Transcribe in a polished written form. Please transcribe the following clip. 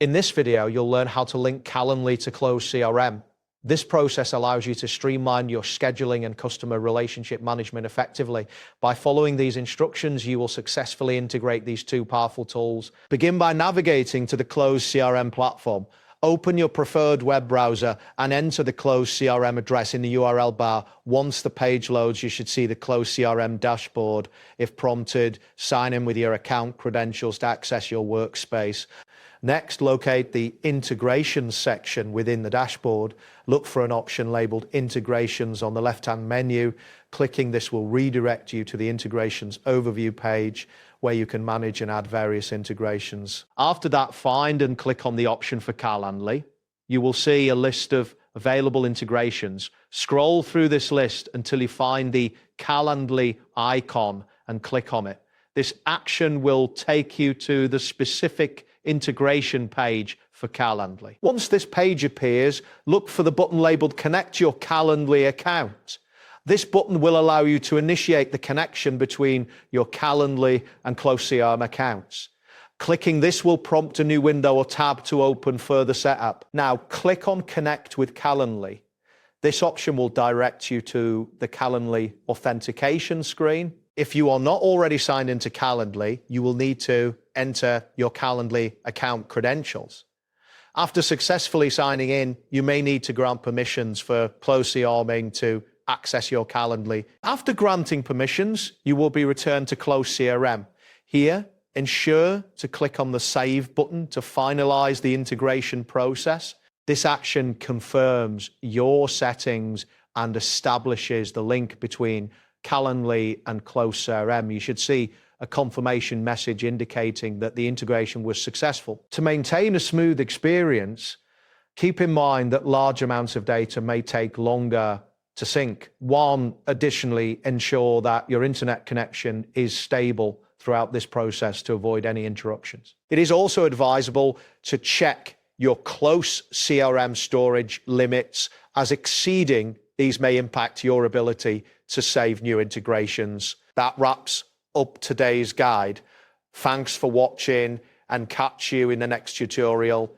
In this video, you'll learn how to link Calendly to Close CRM. This process allows you to streamline your scheduling and customer relationship management effectively. By following these instructions, you will successfully integrate these two powerful tools. Begin by navigating to the Close CRM platform. Open your preferred web browser and enter the Close CRM address in the URL bar. Once the page loads, you should see the Close CRM dashboard. If prompted, sign in with your account credentials to access your workspace. Next, locate the Integrations section within the dashboard. Look for an option labeled Integrations on the left-hand menu. Clicking this will redirect you to the Integrations overview page where you can manage and add various integrations. After that, find and click on the option for Calendly. You will see a list of available integrations. Scroll through this list until you find the Calendly icon and click on it. This action will take you to the specific integration page for Calendly. Once this page appears, look for the button labeled Connect Your Calendly account. This button will allow you to initiate the connection between your Calendly and Close CRM accounts. Clicking this will prompt a new window or tab to open further setup. Now click on Connect with Calendly. This option will direct you to the Calendly authentication screen. If you are not already signed into Calendly, you will need to enter your Calendly account credentials. After successfully signing in, you may need to grant permissions for Close CRM to access your Calendly. After granting permissions, you will be returned to Close CRM. Here, ensure to click on the Save button to finalize the integration process. This action confirms your settings and establishes the link between Calendly and Close CRM. You should see a confirmation message indicating that the integration was successful. To maintain a smooth experience, keep in mind that large amounts of data may take longer to sync. Additionally, ensure that your internet connection is stable throughout this process to avoid any interruptions. It is also advisable to check your Close CRM storage limits, as exceeding these may impact your ability to save new integrations. That wraps up today's guide. Thanks for watching and catch you in the next tutorial.